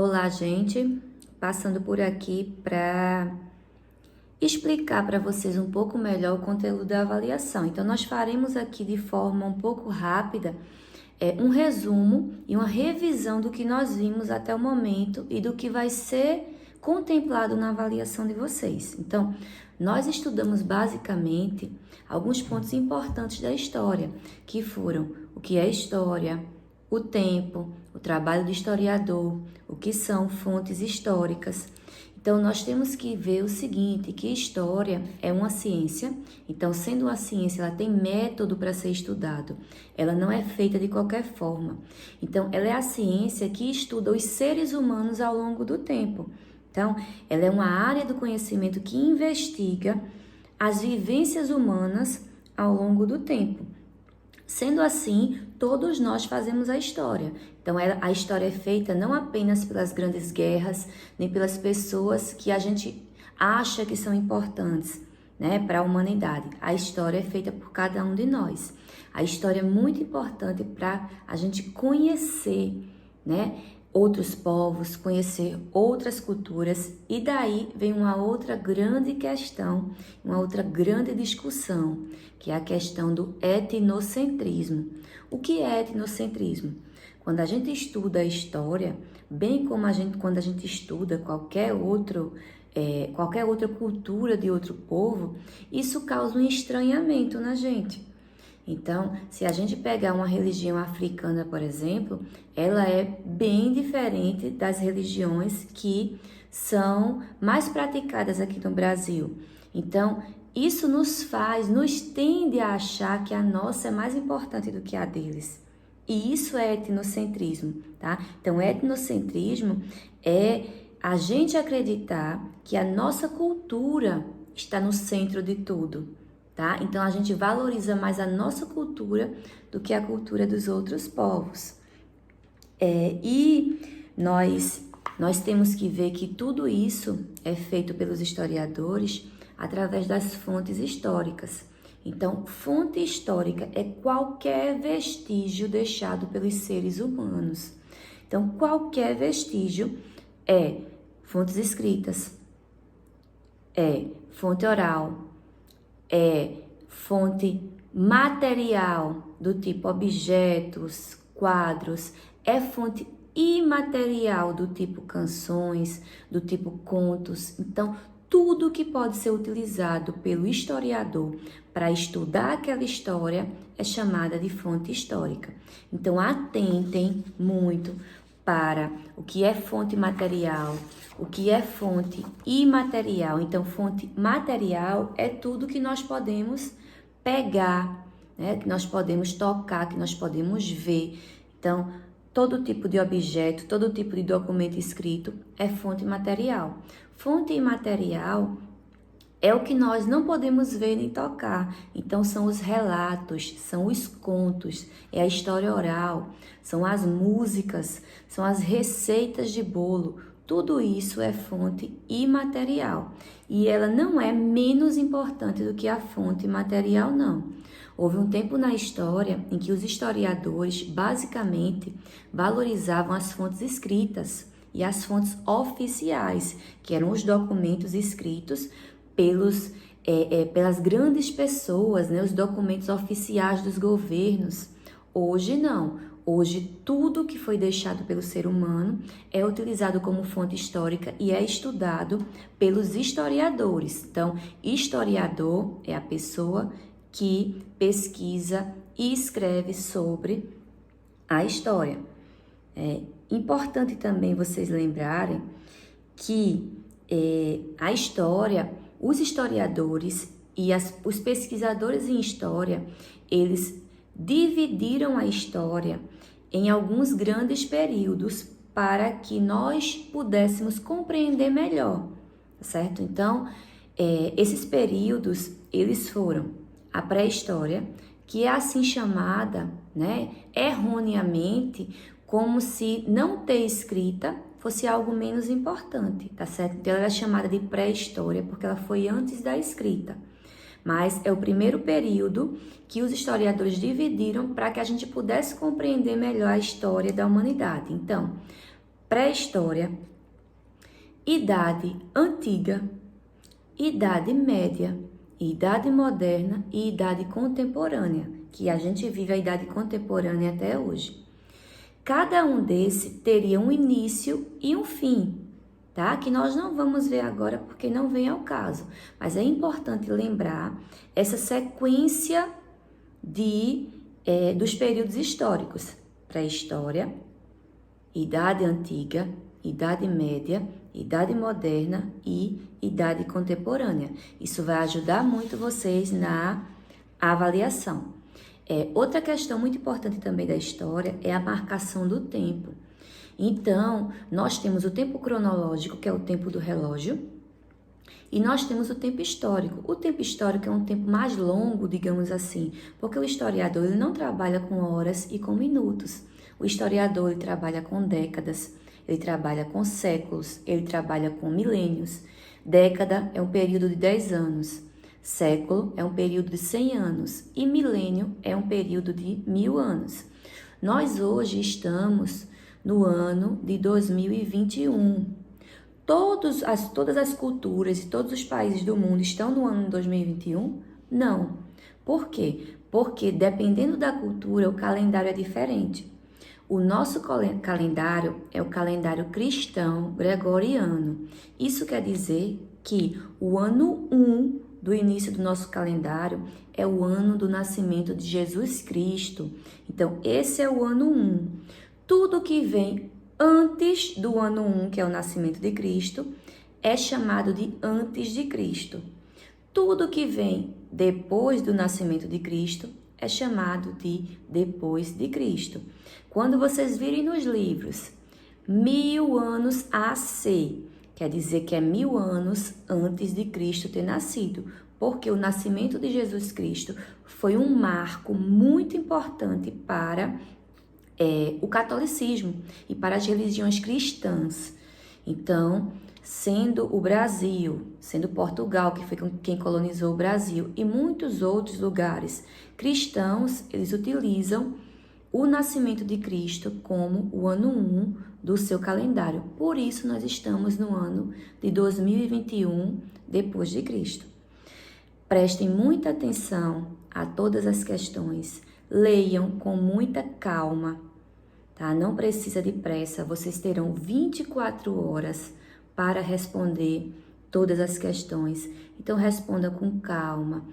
Olá, gente. Passando por aqui para explicar para vocês um pouco melhor o conteúdo da avaliação. Então, nós faremos aqui de forma um pouco rápida um resumo e uma revisão do que nós vimos até o momento e do que vai ser contemplado na avaliação de vocês. Então, nós estudamos basicamente alguns pontos importantes da história, que foram o que é história, o tempo, o trabalho do historiador, o que são fontes históricas. Então, nós temos que ver o seguinte, que história é uma ciência, então, sendo uma ciência, ela tem método para ser estudado, ela não é feita de qualquer forma. Então, ela é a ciência que estuda os seres humanos ao longo do tempo. Então, ela é uma área do conhecimento que investiga as vivências humanas ao longo do tempo. Sendo assim, todos nós fazemos a história. Então, a história é feita não apenas pelas grandes guerras, nem pelas pessoas que a gente acha que são importantes, né, para a humanidade. A história é feita por cada um de nós. A história é muito importante para a gente conhecer, né, outros povos, conhecer outras culturas, e daí vem uma outra grande questão, uma outra grande discussão, que é a questão do etnocentrismo. O que é etnocentrismo? Quando a gente estuda a história, bem como quando a gente estuda qualquer outra cultura de outro povo, isso causa um estranhamento na gente. Então, se a gente pegar uma religião africana, por exemplo, ela é bem diferente das religiões que são mais praticadas aqui no Brasil. Então, isso nos tende a achar que a nossa é mais importante do que a deles. E isso é etnocentrismo, tá? Então, etnocentrismo é a gente acreditar que a nossa cultura está no centro de tudo. Tá? Então, a gente valoriza mais a nossa cultura do que a cultura dos outros povos. E nós temos que ver que tudo isso é feito pelos historiadores através das fontes históricas. Então, fonte histórica é qualquer vestígio deixado pelos seres humanos. Então, qualquer vestígio é fontes escritas, é fonte oral, é fonte material, do tipo objetos, quadros, é fonte imaterial, do tipo canções, do tipo contos. Então, tudo que pode ser utilizado pelo historiador para estudar aquela história é chamada de fonte histórica. Então, atentem muito para o que é fonte material, o que é fonte imaterial. Então, fonte material é tudo que nós podemos pegar, né? Que nós podemos tocar, que nós podemos ver. Então, todo tipo de objeto, todo tipo de documento escrito é fonte material. Fonte imaterial é o que nós não podemos ver nem tocar. Então, são os relatos, são os contos, é a história oral, são as músicas, são as receitas de bolo. Tudo isso é fonte imaterial. E ela não é menos importante do que a fonte material, não. Houve um tempo na história em que os historiadores, basicamente, valorizavam as fontes escritas e as fontes oficiais, que eram os documentos escritos pelas grandes pessoas, né, os documentos oficiais dos governos. Hoje não. Hoje tudo que foi deixado pelo ser humano é utilizado como fonte histórica e é estudado pelos historiadores. Então, historiador é a pessoa que pesquisa e escreve sobre a história. É importante também vocês lembrarem que a história, os historiadores e os pesquisadores em história, eles dividiram a história em alguns grandes períodos para que nós pudéssemos compreender melhor, certo? Então, esses períodos, eles foram a pré-história, que é assim chamada, né, erroneamente, como se não ter escrita fosse algo menos importante, tá certo? Então, ela é chamada de pré-história porque ela foi antes da escrita. Mas é o primeiro período que os historiadores dividiram para que a gente pudesse compreender melhor a história da humanidade. Então, pré-história, idade antiga, idade média, idade moderna e idade contemporânea, que a gente vive a idade contemporânea até hoje. Cada um desses teria um início e um fim, tá? Que nós não vamos ver agora porque não vem ao caso, mas é importante lembrar essa sequência dos períodos históricos: pré-história, idade antiga, idade média, idade moderna e idade contemporânea. Isso vai ajudar muito vocês na avaliação. Outra questão muito importante também da história é a marcação do tempo. Então, nós temos o tempo cronológico, que é o tempo do relógio, e nós temos o tempo histórico. O tempo histórico é um tempo mais longo, digamos assim, porque o historiador ele não trabalha com horas e com minutos. O historiador ele trabalha com décadas, ele trabalha com séculos, ele trabalha com milênios. Década é um período de 10 anos, século é um período de 100 anos e milênio é um período de 1000 anos. Nós hoje estamos no ano de 2021. Todas as culturas e todos os países do mundo estão no ano de 2021? Não. Por quê? Porque dependendo da cultura, o calendário é diferente. O nosso calendário é o calendário cristão gregoriano. Isso quer dizer que o ano 1 do início do nosso calendário é o ano do nascimento de Jesus Cristo. Então, esse é o ano 1. Tudo que vem antes do ano 1, que é o nascimento de Cristo, é chamado de antes de Cristo. Tudo que vem depois do nascimento de Cristo é chamado de depois de Cristo. Quando vocês virem nos livros 1000 anos AC, quer dizer que é 1000 anos antes de Cristo ter nascido, porque o nascimento de Jesus Cristo foi um marco muito importante para o catolicismo e para as religiões cristãs. Então, sendo o Brasil, sendo Portugal, que foi quem colonizou o Brasil, e muitos outros lugares cristãos, eles utilizam o nascimento de Cristo como o ano 1 do seu calendário. Por isso, nós estamos no ano de 2021 depois de Cristo. Prestem muita atenção a todas as questões, leiam com muita calma, tá? Não precisa de pressa, vocês terão 24 horas para responder todas as questões. Então, responda com calma.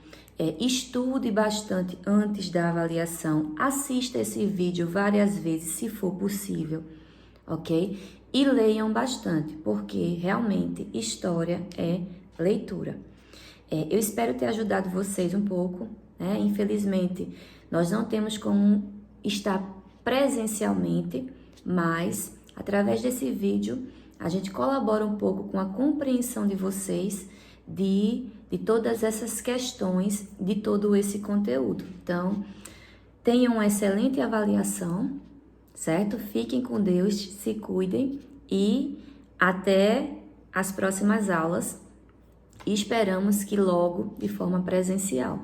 Estude bastante antes da avaliação. Assista esse vídeo várias vezes, se for possível, ok? E leiam bastante, porque realmente história é leitura. Eu espero ter ajudado vocês um pouco, né? Infelizmente, nós não temos como estar presencialmente, mas através desse vídeo a gente colabora um pouco com a compreensão de vocês de todas essas questões, de todo esse conteúdo. Então, tenham uma excelente avaliação, certo? Fiquem com Deus, se cuidem e até as próximas aulas. E esperamos que logo de forma presencial.